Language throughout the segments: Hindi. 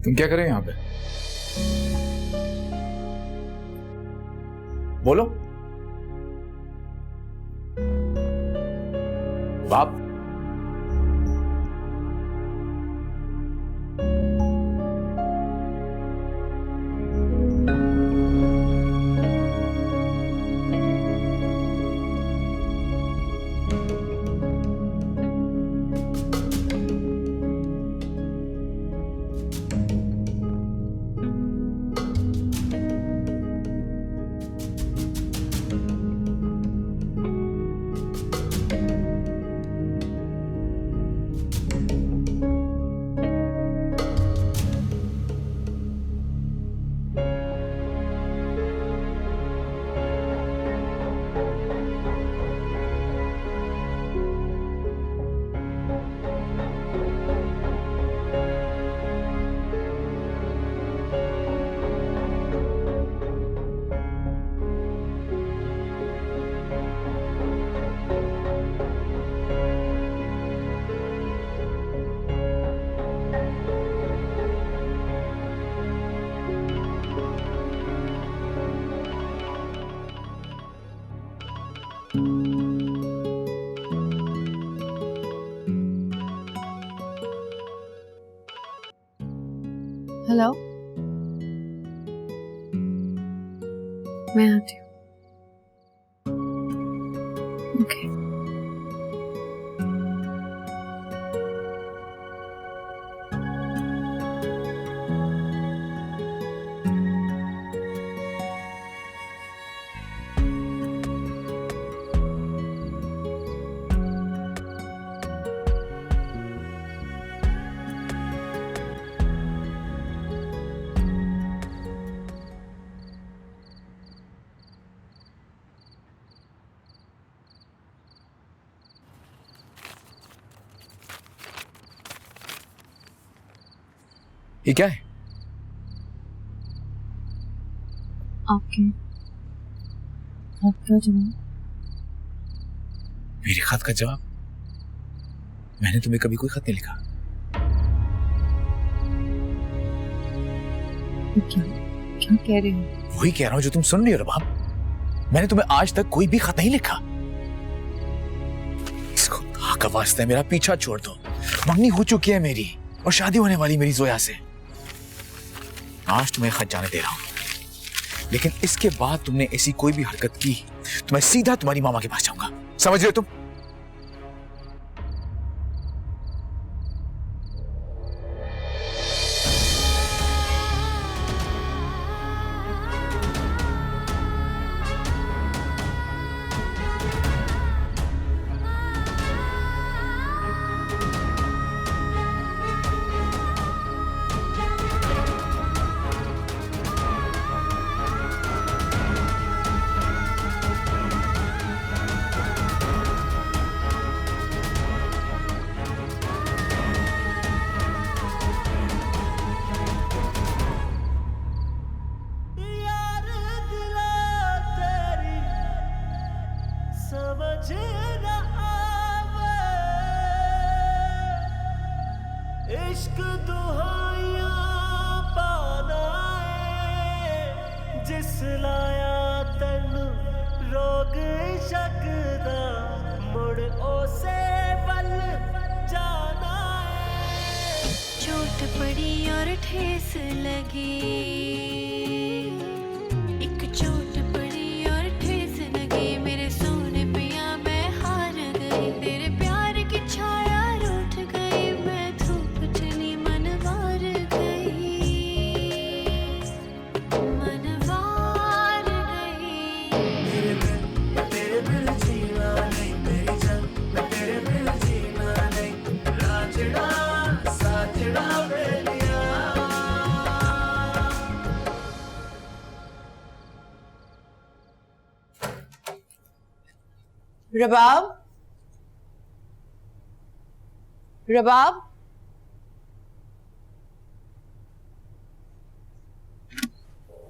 तुम क्या कर रहे हो यहाँ पे? बोलो। बाप। हेलो, मैं आती हूँ। ओके। ये क्या है? आपके खत का जवाब। मेरे खत का जवाब? मैंने तुम्हें कभी कोई खत नहीं लिखा। क्या क्या कह रहे हो? वही कह रहा हूं जो तुम सुन रही हो रबाब। मैंने तुम्हें आज तक कोई भी खत नहीं लिखा। इसको खुदा का वास्ता है, मेरा पीछा छोड़ दो। मंगनी हो चुकी है मेरी और शादी होने वाली मेरी जोया से। आज तुम्हें खत जाने दे रहा हूं, लेकिन इसके बाद तुमने ऐसी कोई भी हरकत की तो मैं सीधा तुम्हारी मामा के पास जाऊंगा। समझ रहे हो तुम? इश्क दुहाइयां पाना है जिस लाया तन रोग शकदा मुड़ ओसे वल जाना है। चोट पड़ी और ठेस लगी, एक चोट पड़ी और ठेस लगी। मेरे सोने पिया मैं हार गई, तेरे प्यार की छाया रूठ गई। मैं धूप चली मनवार गई, मनवार गई। तेरे बिन जीना नहीं मेरी जान, तेरे बिन जीना नहीं। राजड़ा साजड़ा बेलिया। रबाब, रबाब,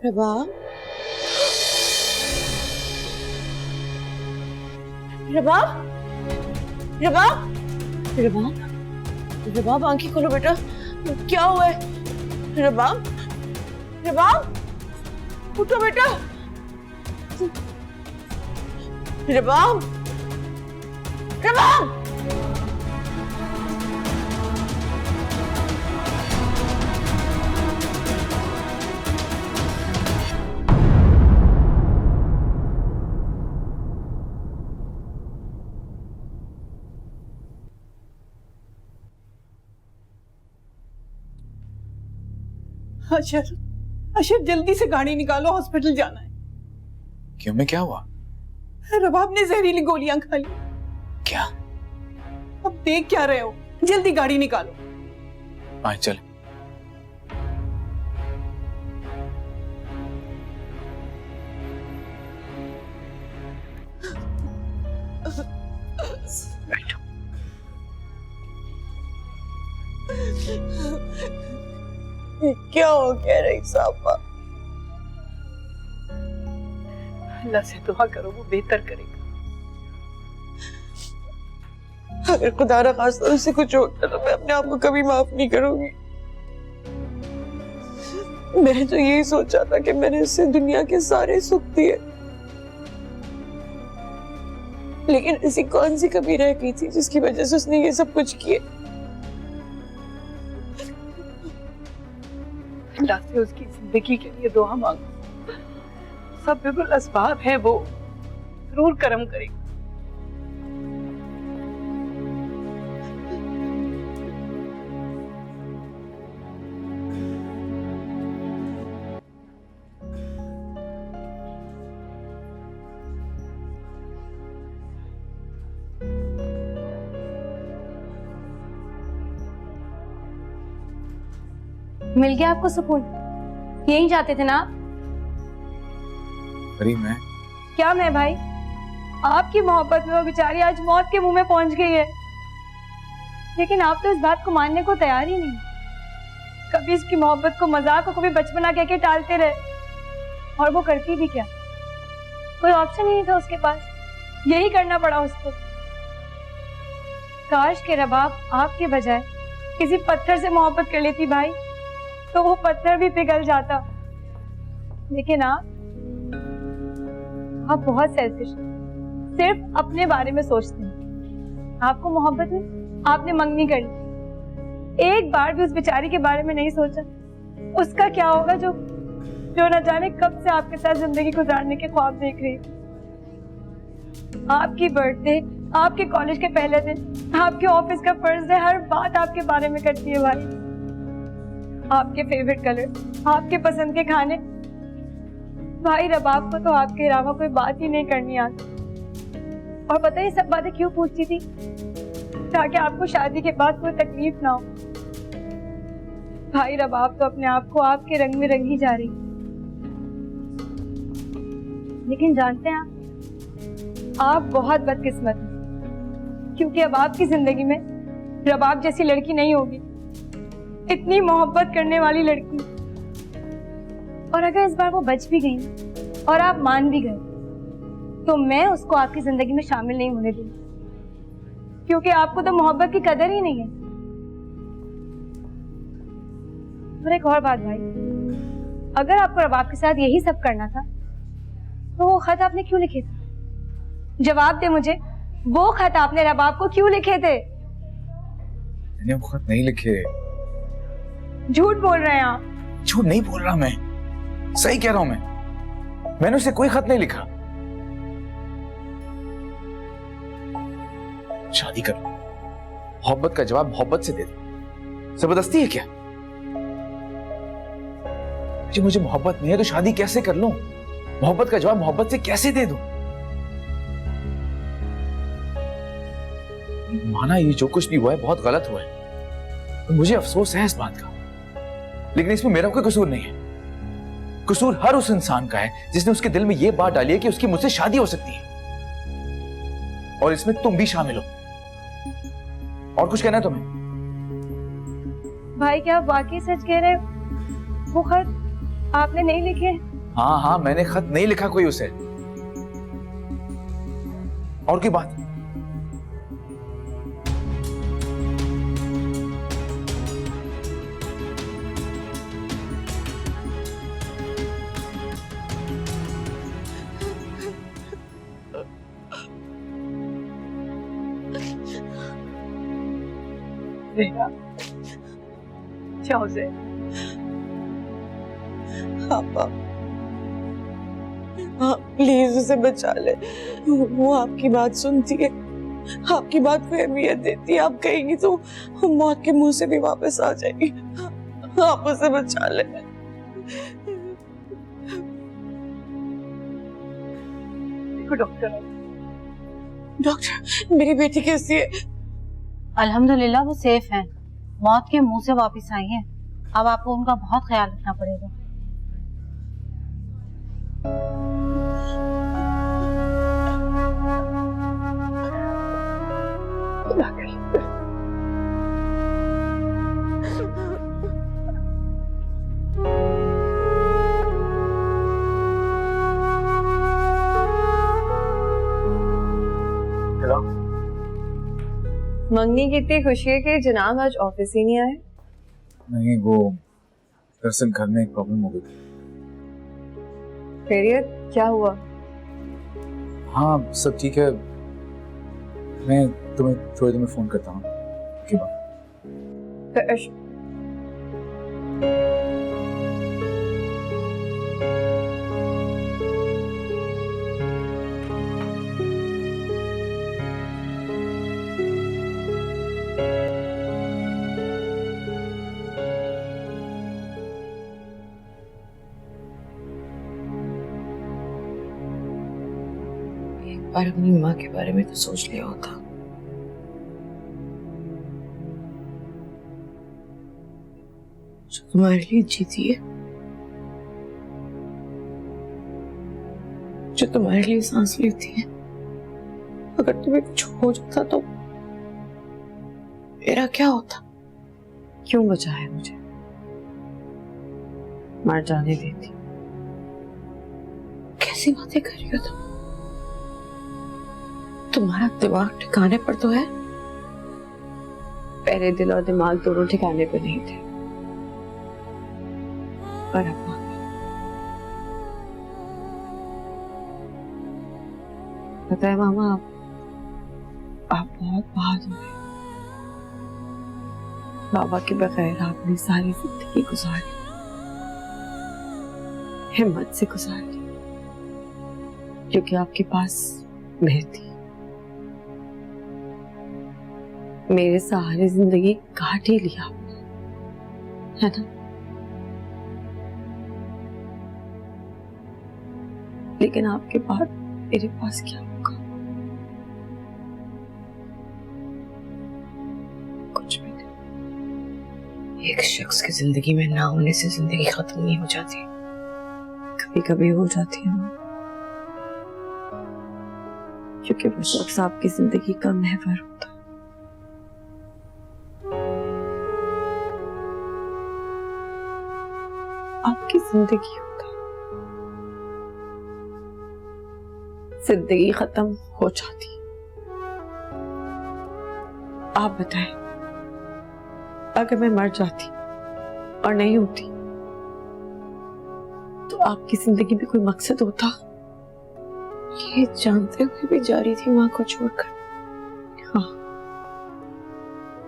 रबाब, रबाब, रबाब, रबाब, रबाब, आंखें खोलो बेटा। क्या हुआ है? रबाब, रबाब, उठो बेटा। रबाब, रबाब। अशर, अशर जल्दी से गाड़ी निकालो, हॉस्पिटल जाना है। क्यों, में क्या हुआ? रबाब ने जहरीली गोलियां खा ली। क्या? अब देख क्या रहे हो, जल्दी गाड़ी निकालो। आए चल। बैठो। क्या हो गया रईस साहबा? अल्लाह से दुआ करो, वो बेहतर करेगा। अगर खुदा न खास्ता उससे कुछ होता तो मैं अपने आप को कभी माफ नहीं करूंगी। मैंने तो यही सोचा था कि मैंने उससे दुनिया के सारे सुख दिए, लेकिन ऐसी कौन सी कमी रह गई थी जिसकी वजह से उसने ये सब कुछ किए। अल्लाह से उसकी जिंदगी के लिए दुआ मांगो। सब बिल्कुल असबाब है, वो जरूर करम करेगा। मिल गया आपको सुकून? यहीं जाते थे ना आप? अरे मैं क्या मैं भाई, आपकी मोहब्बत में वो बेचारी आज मौत के मुंह में पहुंच गई है, लेकिन आप तो इस बात को मानने को तैयार ही नहीं। कभी इसकी मोहब्बत को मजाक और कभी बचपना कह के टालते रहे, और वो करती भी क्या? कोई ऑप्शन ही नहीं था उसके पास, यही करना पड़ा उसको। काश के रबाब आपके बजाय किसी पत्थर से मोहब्बत कर लेती भाई, तो वो पत्थर भी पिघल जाता। लेकिन आप बहुत सेल्फिश, सिर्फ अपने बारे में सोचते हैं। आपको मोहब्बत में आपने मंगनी कर ली, एक बार भी उस बेचारी के बारे में नहीं सोचा। उसका क्या होगा जो न जाने कब से आपके साथ जिंदगी गुजारने के ख्वाब देख रही है। आपकी बर्थडे, आपके कॉलेज के पहले दिन, आपके ऑफिस का फर्स्ट डे, हर बात आपके बारे में करती है भाई। आपके फेवरेट कलर, आपके पसंद के खाने। भाई रबाब को तो आपके अलावा कोई बात ही नहीं करनी आती। और पता है ये सब बातें क्यों पूछती थी? ताकि आपको शादी के बाद कोई तकलीफ ना हो। भाई रबाब तो अपने आप को आपके रंग में रंगी जा रही। लेकिन जानते हैं आप बहुत बदकिस्मत हैं, क्योंकि अब आपकी जिंदगी में रबाब जैसी लड़की नहीं होगी, इतनी मोहब्बत करने वाली लड़की। और अगर इस बार वो बच भी गई और आप मान भी गए, तो मैं उसको आपकी जिंदगी में शामिल नहीं होने दूंगी, क्योंकि आपको तो मोहब्बत की कदर ही नहीं है। और एक और बात भाई, अगर आपको रबाब के साथ यही सब करना था, तो वो खत आपने क्यों लिखे थे? जवाब दे मुझे, वो खत आपने रबाब को क्यों लिखे थे? मैंने वो खत नहीं लिखे। झूठ बोल रहे हैं आप। झूठ नहीं बोल रहा मैं, सही कह रहा हूं मैंने उसे कोई खत नहीं लिखा। शादी कर, मोहब्बत का जवाब मोहब्बत से दे दो। जबरदस्ती है क्या? मुझे मोहब्बत नहीं है तो शादी कैसे कर लूं? मोहब्बत का जवाब मोहब्बत से कैसे दे दूं? माना ये जो कुछ भी हुआ है बहुत गलत हुआ है, तो मुझे अफसोस है इस बात का, लेकिन इसमें मेरा कोई कसूर नहीं है। कसूर हर उस इंसान का है जिसने उसके दिल में यह बात डाली है कि उसकी मुझसे शादी हो सकती है, और इसमें तुम भी शामिल हो। और कुछ कहना है तुम्हें? भाई क्या आप वाकई सच कह रहे हो? वो खत आपने नहीं लिखे? हाँ, मैंने खत नहीं लिखा कोई उसे। और की बात? जहरा, जाओ जहरा। आपा, आप प्लीज उसे बचा ले। वो आपकी बात सुनती है, आपकी बात को अहमियत देती है। आप कहेंगी तो वो मौत के मुंह से भी वापस आ जाएगी। आप उसे बचा ले। देखो डॉक्टर, डॉक्टर, मेरी बेटी कैसी है? अल्हम्दुलिल्लाह वो सेफ हैं, मौत के मुंह से वापस आई हैं। अब आपको उनका बहुत ख्याल रखना पड़ेगा। मंगनी की इतनी खुशी है कि जनाब आज ऑफिस ही नहीं आए। नहीं, वो दरअसल घर में एक प्रॉब्लम हो गई थी। खैरियत, क्या हुआ? हाँ, सब ठीक है। मैं तुम्हें थोड़ी देर में फोन करता हूँ। की बात पर अपनी माँ के बारे में तो सोच लिया होता। जो तुम्हारे लिए जीती है, जो तुम्हारे लिए सांस लेती है। अगर तुम्हें कुछ हो जाता तो मेरा क्या होता? क्यों बचाया मुझे? मर जाने देती। कैसी बातें कर रही हो तुम? तुम्हारा दिमाग ठिकाने पर तो है? पहले दिल और दिमाग दोनों ठिकाने पे नहीं थे, पर अब पता है मामा, आप बहुत बहादुर हैं। बाबा के बगैर आपने सारी जिंदगी गुजारी, हिम्मत से गुजारी, क्योंकि आपके पास मैं थी। मेरे सहारे जिंदगी काट ही लिया आपने, है ना? लेकिन आपके बाद मेरे पास क्या होगा? कुछ भी नहीं। एक शख्स की जिंदगी में ना होने से जिंदगी खत्म नहीं हो जाती, कभी कभी हो जाती है ना, क्योंकि वो शख्स आपकी जिंदगी का महवर होता है। आपकी जिंदगी होता है। जिंदगी खत्म हो जाती। आप बताएं, अगर मैं मर जाती और नहीं होती तो आपकी जिंदगी में कोई मकसद होता? ये जानते हुए भी जा रही थी माँ को छोड़कर। हाँ,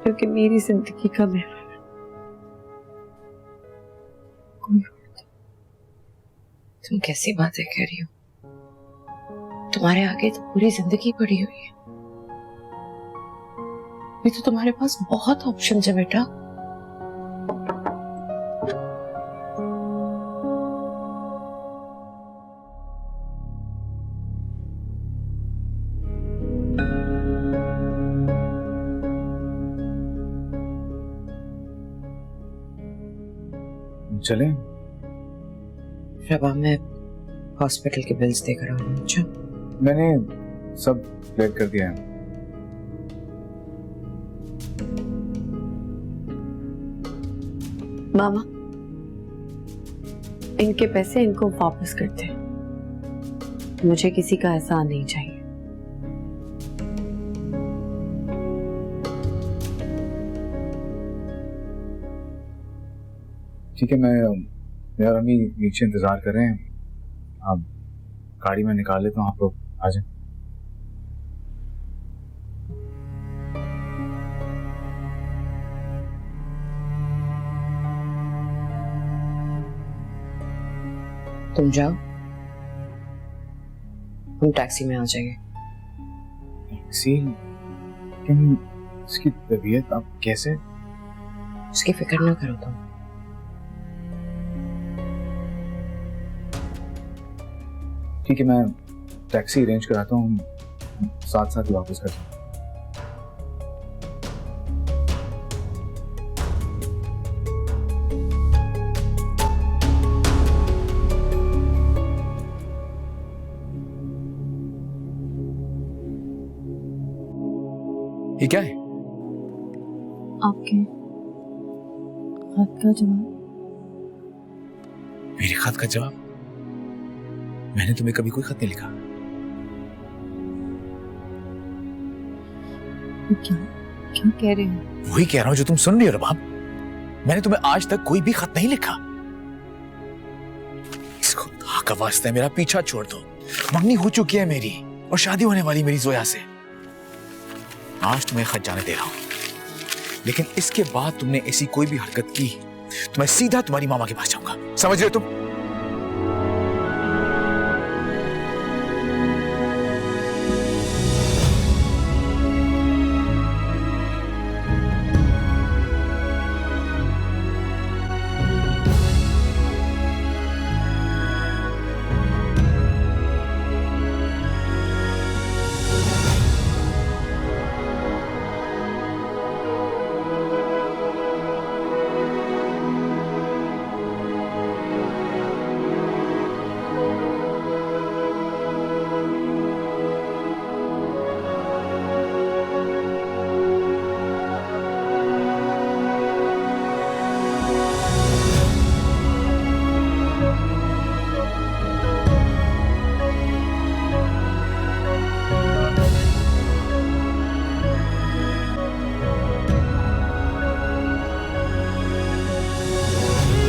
क्योंकि मेरी जिंदगी का महवर कोई होता। तुम कैसी बातें कह रही हो? तुम्हारे आगे तो पूरी जिंदगी पड़ी हुई है। अभी तो तुम्हारे पास बहुत ऑप्शन है बेटा। चलें? रबा, मैं हॉस्पिटल के बिल्स देकर आ रहा हूँ। अच्छा, मैंने सब क्लियर कर दिया है। मामा, इनके पैसे इनको वापस करते हैं। मुझे किसी का एहसान नहीं चाहिए। ठीक है, मैं और अम्मी नीचे इंतजार कर रहे हैं। आप गाड़ी में निकाल लेता हूँ, आप लोग आ जाए। तुम जाओ, हम टैक्सी में आ जाएंगे। टैक्सी? लेकिन इसकी तबीयत आप कैसे? उसकी फिक्र ना करो तुम। ठीक है, मैं टैक्सी अरेंज कराता हूँ, साथ साथ ही वापस करता हूँ। ये क्या है? आपके खत का जवाब। मेरे खत का जवाब? मैंने तुम्हें कभी कोई खत नहीं लिखा। क्या क्या कह रहे हैं? वही कह रहा हूं जो तुम सुन रही हो रबाब। मैंने तुम्हें आज तक कोई भी खत नहीं लिखा। इसको खुदा का वास्ता है, मेरा पीछा छोड़ दो। मंगनी हो चुकी है मेरी और शादी होने वाली मेरी जोया से। आज तुम्हें खत जाने दे रहा हूं, लेकिन इसके बाद तुमने ऐसी कोई भी हरकत की तो मैं सीधा तुम्हारी मामा के पास जाऊंगा। समझ रहे हो तुम?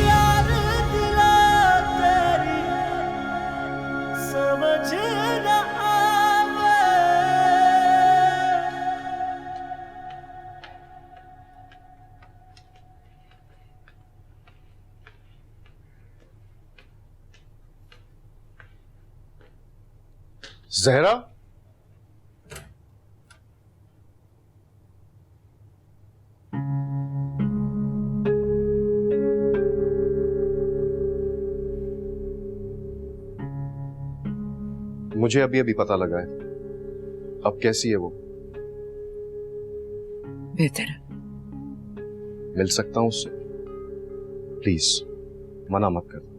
यार दिला तेरी समझ न आवे। जहरा, मुझे अभी अभी पता लगा है अब कैसी है वो। बेहतर है। मिल सकता हूं उससे? प्लीज मना मत कर।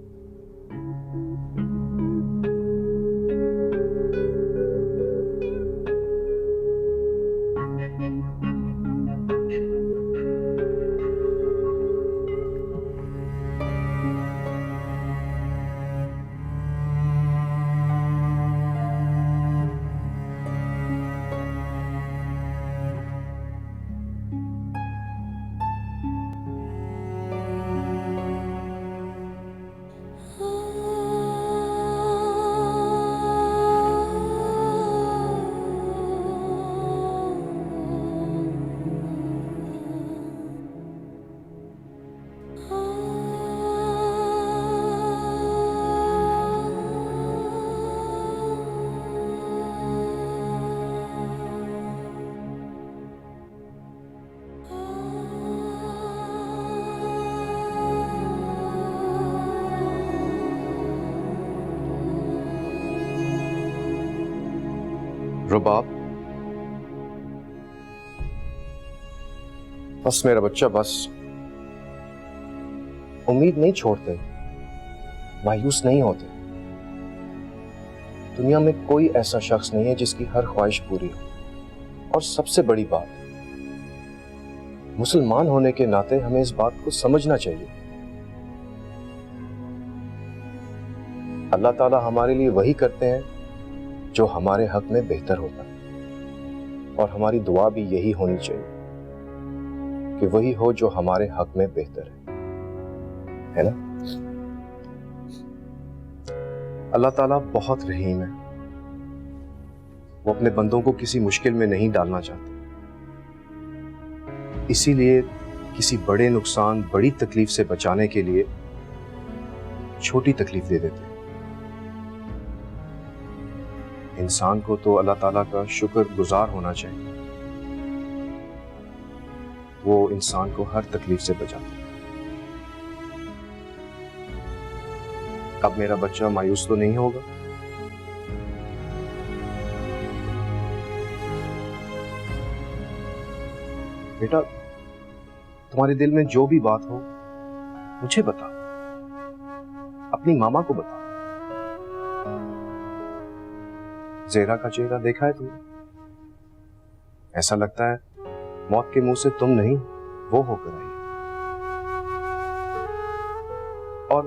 रुबाब, बस मेरा बच्चा, बस। उम्मीद नहीं छोड़ते, मायूस नहीं होते। दुनिया में कोई ऐसा शख्स नहीं है जिसकी हर ख्वाहिश पूरी हो। और सबसे बड़ी बात, मुसलमान होने के नाते हमें इस बात को समझना चाहिए, अल्लाह ताला हमारे लिए वही करते हैं जो हमारे हक में बेहतर होता है। और हमारी दुआ भी यही होनी चाहिए कि वही हो जो हमारे हक में बेहतर है ना? अल्लाह ताला बहुत रहीम है, वो अपने बंदों को किसी मुश्किल में नहीं डालना चाहते। इसीलिए किसी बड़े नुकसान, बड़ी तकलीफ से बचाने के लिए छोटी तकलीफ दे देते हैं। इंसान को तो अल्लाह ताला का शुक्रगुजार होना चाहिए। वो इंसान को हर तकलीफ से बचाता है। अब मेरा बच्चा मायूस तो नहीं होगा? बेटा, तुम्हारे दिल में जो भी बात हो मुझे बताओ, अपनी मामा को बताओ। ज़ेहरा का चेहरा देखा है तुमने? ऐसा लगता है मौत के मुंह से तुम नहीं, वो होकर आई। और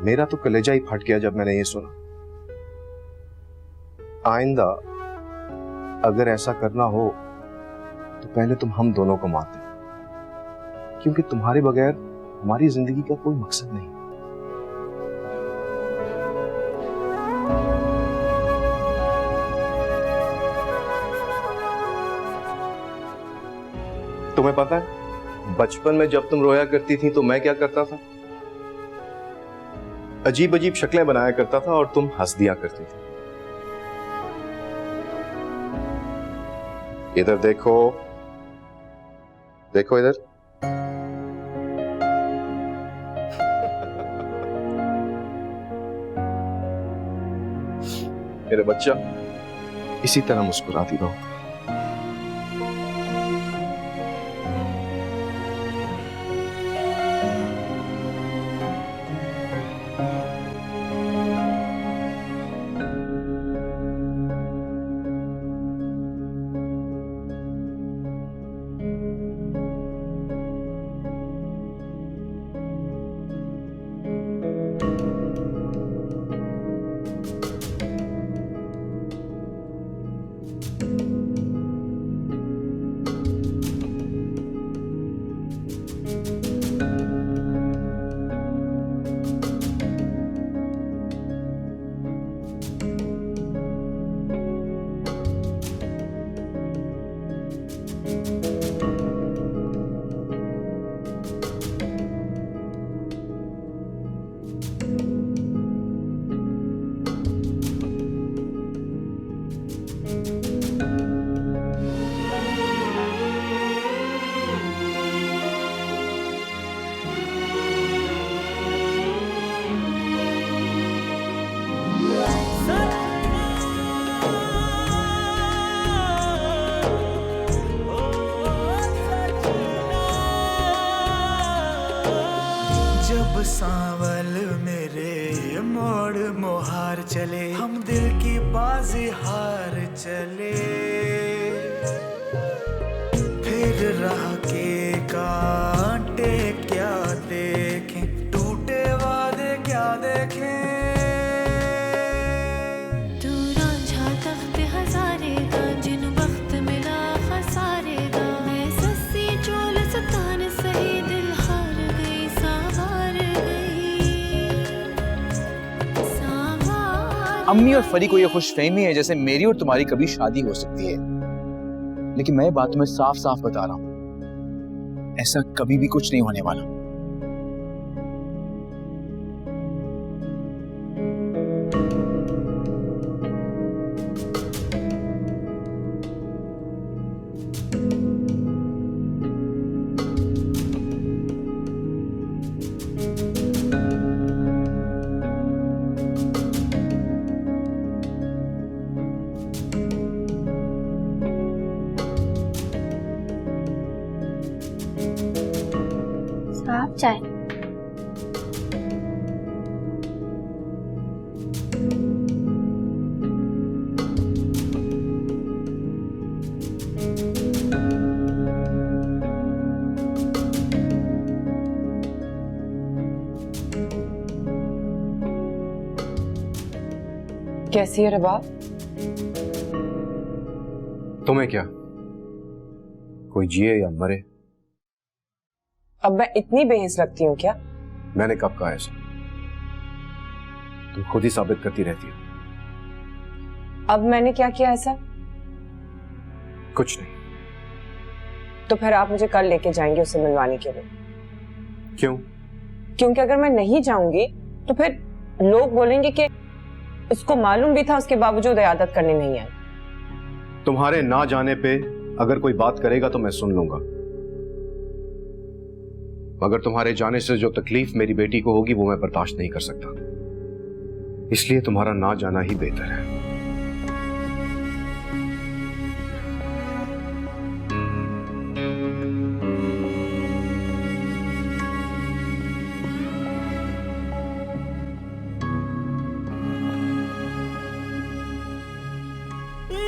मेरा तो कलेजा ही फट गया जब मैंने ये सुना। आइंदा अगर ऐसा करना हो तो पहले तुम हम दोनों को मार दे, क्योंकि तुम्हारे बगैर हमारी जिंदगी का कोई मकसद नहीं। तुम्हें पता है, बचपन में जब तुम रोया करती थी तो मैं क्या करता था? अजीब अजीब शक्लें बनाया करता था और तुम हंस दिया करती थी। इधर देखो, देखो इधर। मेरे बच्चा, इसी तरह मुस्कुराती रहो। जब सांवल मेरे मोड़ मोहार चले, हम दिल की बाजी हार चले, फिर राह के कांटे क्या देखें, टूटे वादे क्या देखें। तू रांझा तख्त हजारे दा, जिन वक्त मिला खसारे दा, मैं सस्सी चोल सतान सही दिल हार गई, सावार अम्मी और फरी को ये खुशफहमी है जैसे मेरी और तुम्हारी कभी शादी हो सकती है, लेकिन मैं बात तुम्हें साफ साफ बता रहा हूं, ऐसा कभी भी कुछ नहीं होने वाला। साहब चाय। कैसी है रबाब? तुम्हें क्या, कोई जिए या मरे? अब मैं इतनी बेहिस लगती हूँ क्या? मैंने कब कहा ऐसा? तुम खुद ही साबित करती रहती हो। अब मैंने क्या किया ऐसा? कुछ नहीं। तो फिर आप मुझे कल लेके जाएंगे उसे मिलवाने के लिए? क्यों? क्योंकि अगर मैं नहीं जाऊंगी तो फिर लोग बोलेंगे कि उसको मालूम भी था, उसके बावजूद इयादत करने नहीं आई। तुम्हारे ना जाने पे अगर कोई बात करेगा तो मैं सुन लूंगा, मगर तुम्हारे जाने से जो तकलीफ मेरी बेटी को होगी वो मैं बर्दाश्त नहीं कर सकता। इसलिए तुम्हारा ना जाना ही बेहतर है।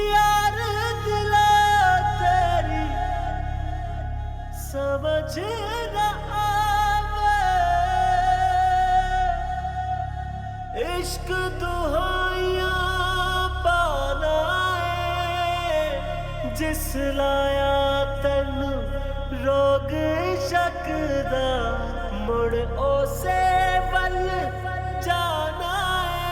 यार दिला तेरी समझ न आवे, इश्क दुहाइयां पाना है, जिस लाया तेन रोग शकदा, मुड़ ओसे वल जाना है।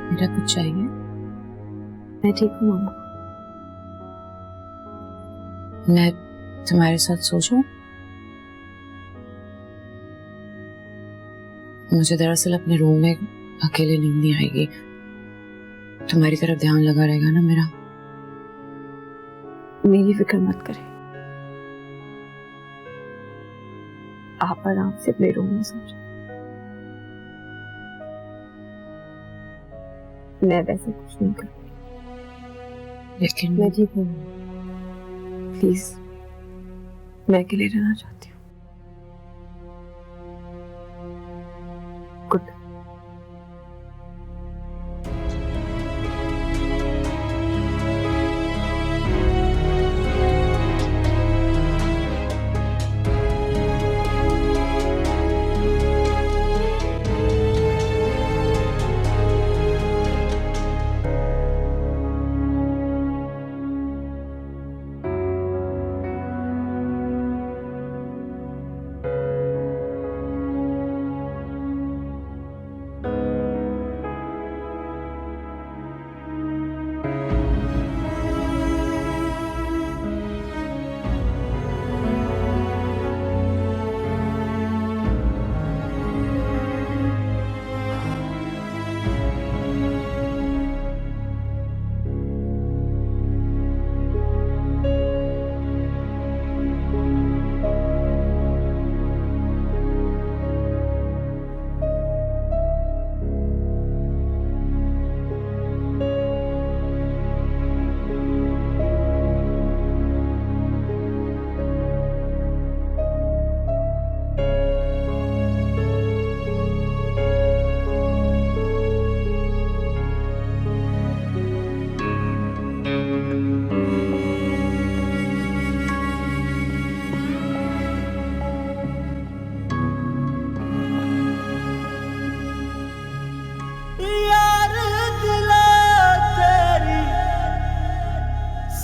मेरा कुछ चाहिए? मैं ठीक हूँ मामा। मैं तुम्हारे साथ सो जाऊं? मुझे दरअसल अपने रूम में अकेले नींद नहीं आएगी। तुम्हारी तरफ ध्यान लगा रहेगा ना मेरा। मेरी फिक्र मत करे, आप आराम से अपने रूम में सो जाओ। मैं वैसे कुछ नहीं करूँगी, लेकिन मैं ठीक हूँ। प्लीज, मैं अकेले रहना चाहती हूँ। गुड।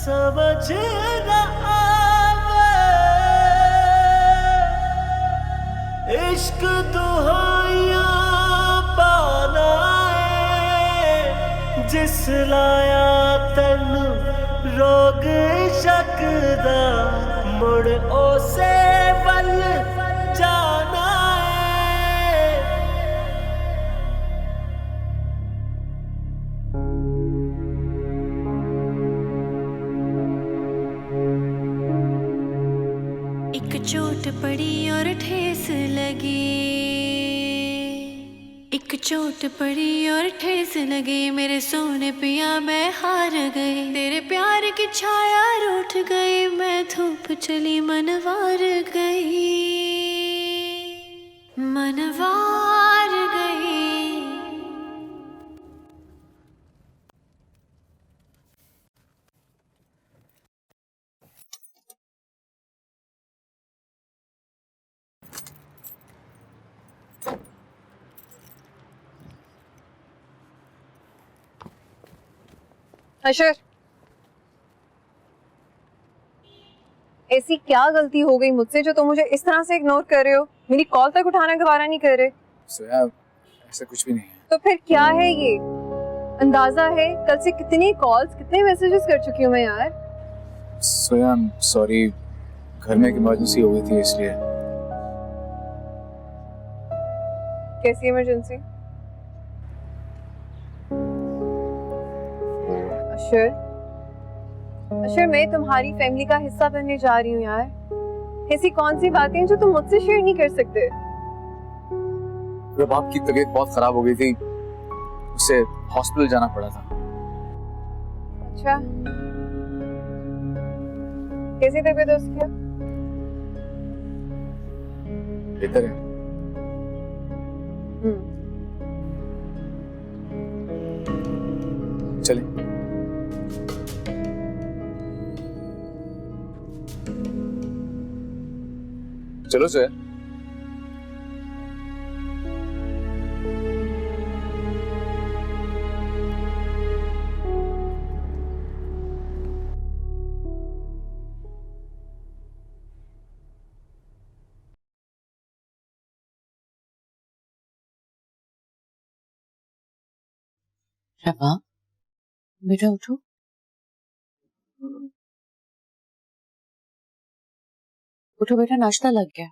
समझ न आवे, इश्क दुहाइयां पाना है, जिस लाया तन रोग शकदा, मुड़ ओसे वल जाना है। एक चोट पड़ी और ठेस लगी, एक चोट पड़ी और ठेस लगी, मेरे सोने पिया मैं हार गई, तेरे प्यार की छाया रूठ गई, मैं धूप चली मनवार गई, मनवार गई। अशर, ऐसी क्या गलती हो गई मुझसे जो तुम मुझे इस तरह से इग्नोर कर रहे हो? मेरी कॉल तक उठाना गवारा नहीं कर रहे। सोया, ऐसा कुछ भी नहीं है। तो फिर क्या है ये? अंदाजा है कल से कितनी कॉल्स, कितने मैसेजेस कर चुकी हूँ मैं यार। सोया, सॉरी, घर में एक इमरजेंसी हो गई थी इसलिए। कैसी इमरजेंसी? अशर, अशर, मैं तुम्हारी फैमिली का हिस्सा बनने जा रही हूँ यार। ऐसी कौन सी बातें हैं जो तुम मुझसे शेयर नहीं कर सकते? जब आपकी तबीयत बहुत खराब हो गई थी, उसे हॉस्पिटल जाना पड़ा था। अच्छा, कैसी तबीयत है उसकी? बेहतर है। चले। चलो सोया। रबा, बेटा उठो। उठो बेटा, नाश्ता लग गया।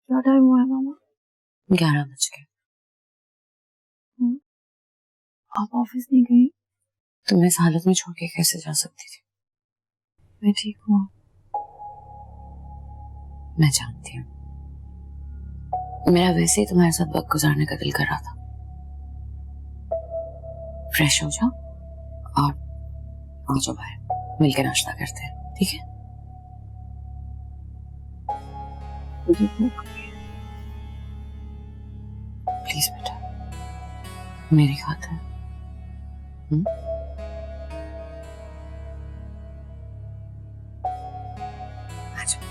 क्या टाइम हुआ है मामा? 11 बज गए। आप ऑफिस नहीं गई? तुम्हें इस हालत में छोड़ के कैसे जा सकती थी? मैं ठीक हूँ। मैं जानती हूँ, मेरा वैसे ही तुम्हारे साथ वक्त गुजारने का दिल कर रहा था। फ्रेश हो जाओ और आ जाओ बाहर, मिलकर नाश्ता करते हैं, ठीक है? मुझे भूख लगी है। प्लीज बेटा, मेरी खातिर। आ जाओ।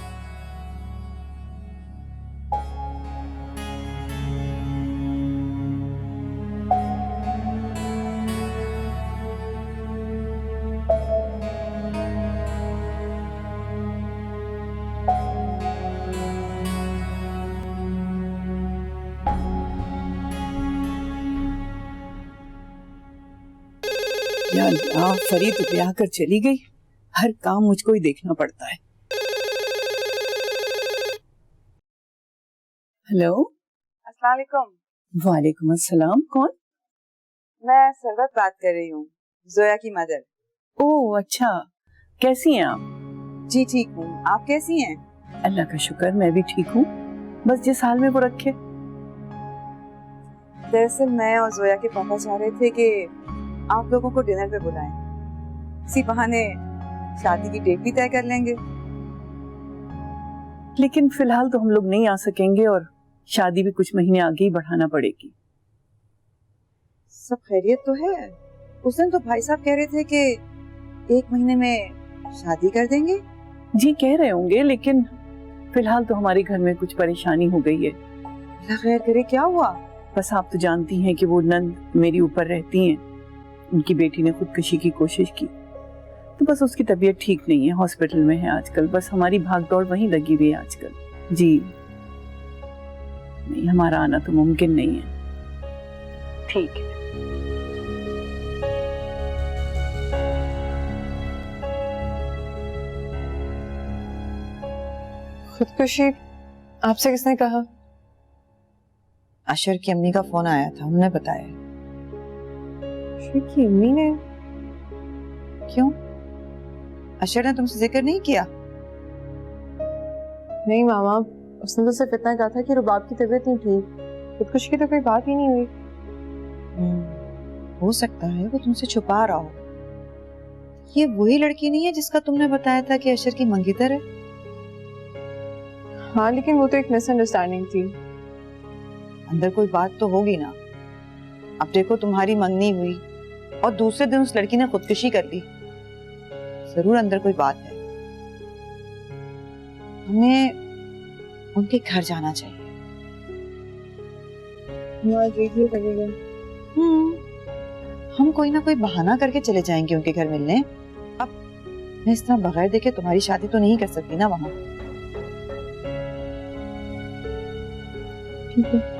या अल्लाह, फरी तो ब्याह कर चली गई। हर काम मुझको ही देखना पड़ता है। हेलो, अस्सलाम वालेकुम। वालेकुम अस्सलाम। कौन? मैं सरवत बात कर रही हूँ, जोया की मदर। ओह अच्छा, कैसी हैं आप? जी ठीक हूँ, आप कैसी हैं? अल्लाह का शुक्र, मैं भी ठीक हूँ। बस जिस हाल में वो रखे। दरअसल मैं और जोया के पापा चाह रहे थे कि आप लोगों को डिनर पे बुलाएं। इसी बहाने शादी की डेट भी तय कर लेंगे। लेकिन फिलहाल तो हम लोग नहीं आ सकेंगे और शादी भी कुछ महीने आगे ही बढ़ाना पड़ेगी। सब खैरियत तो है? उस दिन तो भाई साहब कह रहे थे कि 1 महीने में शादी कर देंगे। जी कह रहे होंगे, लेकिन फिलहाल तो हमारे घर में कुछ परेशानी हो गई है। अल्लाह खैर करे, क्या हुआ? बस आप तो जानती हैं कि वो नंद मेरी ऊपर रहती हैं। उनकी बेटी ने खुदकुशी की कोशिश की, तो बस उसकी तबीयत ठीक नहीं है, हॉस्पिटल में है आजकल। बस हमारी भागदौड़ वहीं लगी हुई है आजकल। जी नहीं, हमारा आना तो मुमकिन नहीं है। ठीक है। खुदकुशी आपसे किसने कहा? अशर की अम्मी का फोन आया था, उन्होंने बताया। अशर की अम्मी ने? क्यों, अशर ने तुमसे जिक्र नहीं किया? नहीं मामा, उसने तो सिर्फ इतना कहा था कि रुबाब की तबीयत नहीं ठीक। खुदकुशी की तो कोई बात ही नहीं हुई। हो सकता है वो तुमसे छुपा रहा हो। ये वही लड़की नहीं है जिसका तुमने बताया था कि अशर की मंगेतर है? हाँ, लेकिन वो तो एक मिसअंडरस्टैंडिंग थी। अंदर कोई बात तो होगी ना। अब देखो, तुम्हारी मंगनी हुई और दूसरे दिन उस लड़की ने खुदकुशी कर ली। जरूर अंदर कोई बात है। हमें उनके घर जाना चाहिए। हम कोई ना कोई बहाना करके चले जाएंगे उनके घर मिलने। अब मैं इस तरह बगैर देखे तुम्हारी शादी तो नहीं कर सकती ना वहां। ठीक है।